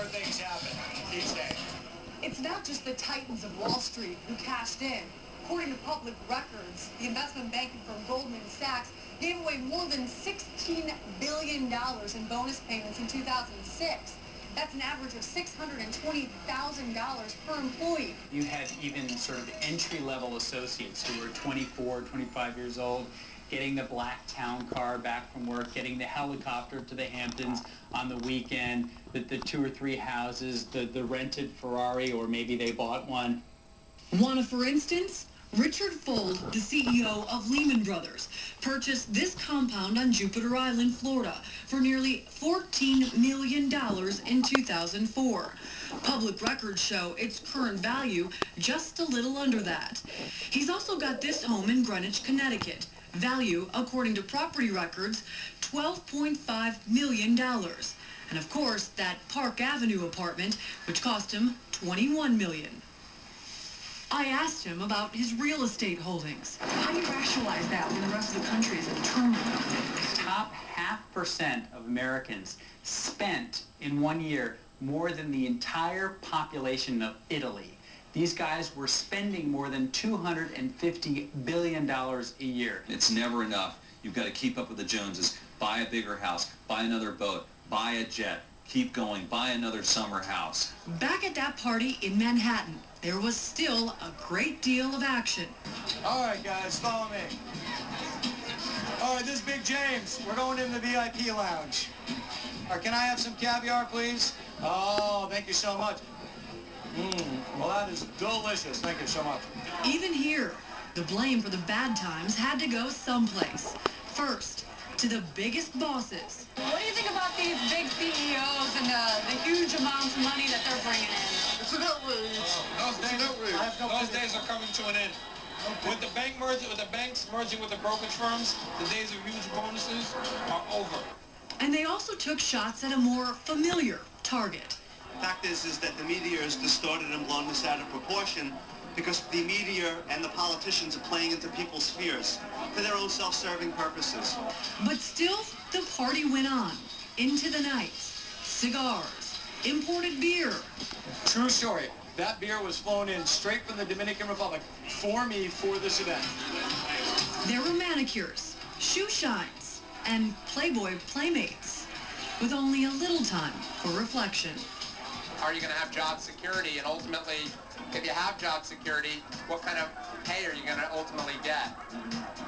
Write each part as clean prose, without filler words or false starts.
things happen these days. It's not just the titans of Wall Street who cashed in. According to public records, the investment banking firm Goldman Sachs gave away more than $16 billion in bonus payments in 2006. That's an average of $620,000 per employee. You had even sort of entry-level associates who were 24, 25 years old, getting the black town car back from work, getting the helicopter to the Hamptons on the weekend, the 2 or 3 houses, the rented Ferrari, or maybe they bought one. One, for instance, Richard Fuld, the CEO of Lehman Brothers, purchased this compound on Jupiter Island, Florida, for nearly $14 million in 2004. Public records show its current value just a little under that. He's also got this home in Greenwich, Connecticut. Value, according to property records, $12.5 million. And of course, that Park Avenue apartment, which cost him $21 million. I asked him about his real estate holdings. How do you rationalize that when the rest of the country is in turmoil? Top 0.5% of Americans spent in 1 year more than the entire population of Italy. These guys were spending more than $250 billion a year. It's never enough. You've got to keep up with the Joneses. Buy a bigger house, buy another boat, buy a jet, keep going, buy another summer house. Back at that party in Manhattan, there was still a great deal of action. All right, guys, follow me. All right, this is Big James. We're going in the VIP lounge. All right, can I have some caviar, please? Oh, thank you so much. Well, that is delicious. Thank you so much. Even here, the blame for the bad times had to go someplace. First, to the biggest bosses. What do you think about these big CEOs and the huge amounts of money that they're bringing in? It's an outrage. Those days are coming to an end. With the banks merging with the brokerage firms, the days of huge bonuses are over. And they also took shots at a more familiar target. The fact is that the media is distorted and blown this out of proportion because the media and the politicians are playing into people's fears for their own self-serving purposes. But still, the party went on. Into the night. Cigars. Imported beer. True story. That beer was flown in straight from the Dominican Republic for me for this event. There were manicures, shoe shines, and Playboy playmates, with only a little time for reflection. Are you going to have job security? And ultimately, if you have job security, what kind of pay are you going to ultimately get?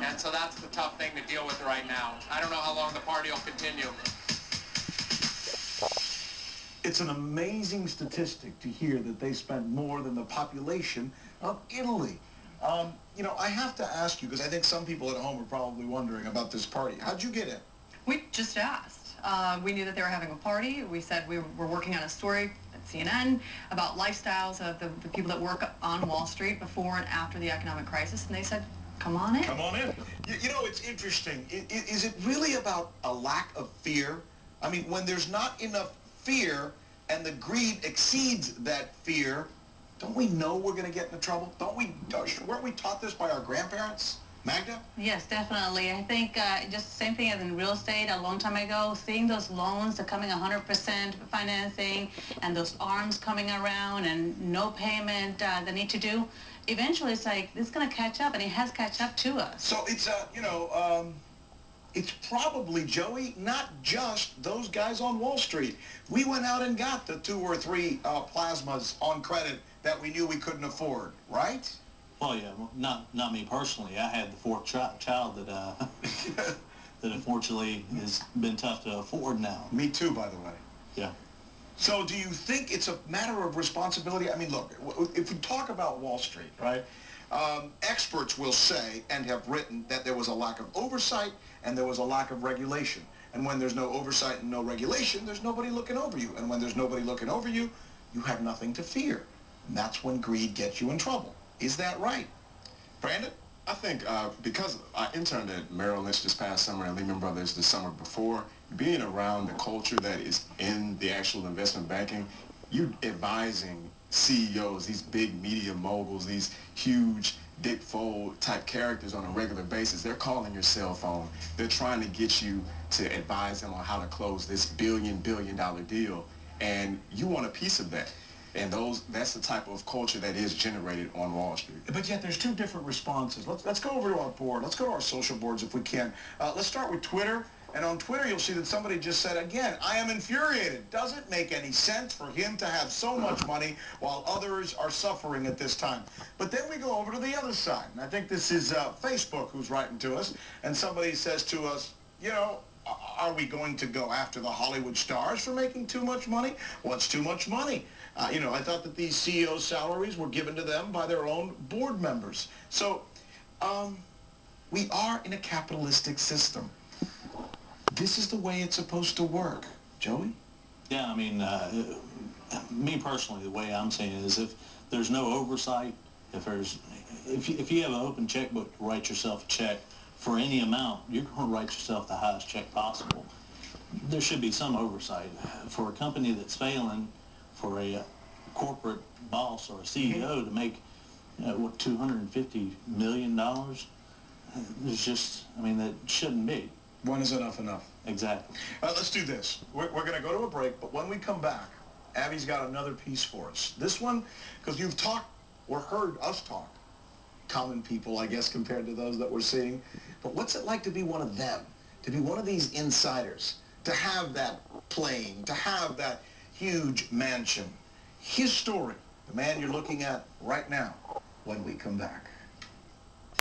And so that's the tough thing to deal with right now. I don't know how long the party will continue. It's an amazing statistic to hear that they spent more than the population of Italy. You know, I have to ask you, because I think some people at home are probably wondering about this party. How'd you get in? We just asked. We knew that they were having a party. We said we were working on a story at CNN about lifestyles of the people that work on Wall Street before and after the economic crisis, and they said, come on in. Come on in. You know, it's interesting. Is it really about a lack of fear? I mean, when there's not enough fear and the greed exceeds that fear, don't we know we're going to get into trouble? Weren't we taught this by our grandparents? Magda? Yes, definitely. I think just the same thing as in real estate a long time ago, seeing those loans that coming 100% financing and those arms coming around and no payment they need to do, eventually it's like, this is going to catch up, and it has catch up to us. So it's, it's probably, Joey, not just those guys on Wall Street. We went out and got the 2 or 3 plasmas on credit that we knew we couldn't afford, right? Well, yeah, not me personally. I had the 4th child that that unfortunately has been tough to afford now. Me too, by the way. Yeah. So do you think it's a matter of responsibility? I mean, look, if we talk about Wall Street, right, experts will say and have written that there was a lack of oversight and there was a lack of regulation. And when there's no oversight and no regulation, there's nobody looking over you. And when there's nobody looking over you, you have nothing to fear. And that's when greed gets you in trouble. Is that right? Brandon? I think because I interned at Merrill Lynch this past summer and Lehman Brothers the summer before, being around the culture that is in the actual investment banking, you advising CEOs, these big media moguls, these huge Dick Fold type characters on a regular basis. They're calling your cell phone. They're trying to get you to advise them on how to close this billion-dollar deal. and you want a piece of that. And that's the type of culture that is generated on Wall Street. But yet there's two different responses. Let's go over to our board. Let's go to our social boards if we can. Let's start with Twitter. And on Twitter, you'll see that somebody just said, again, I am infuriated. Doesn't make any sense for him to have so much money while others are suffering at this time. But then we go over to the other side. And I think this is Facebook who's writing to us. And somebody says to us, you know, are we going to go after the Hollywood stars for making too much money? What's too much money? You know, I thought that these CEO salaries were given to them by their own board members. So, we are in a capitalistic system. This is the way it's supposed to work. Joey? Yeah, I mean, me personally, the way I'm seeing it is if there's no oversight, if you have an open checkbook to write yourself a check for any amount, you're going to write yourself the highest check possible. There should be some oversight. For a company that's failing, for a corporate boss or a CEO to make, what, $250 million, there's just, I mean, that shouldn't be. When is enough enough? Exactly. Let's do this. We're going to go to a break, but when we come back, Abby's got another piece for us. This one, because you've talked or heard us talk, common people, I guess, compared to those that we're seeing. But what's it like to be one of them, to be one of these insiders, to have that plane, to have that huge mansion? His story, the man you're looking at right now, when we come back.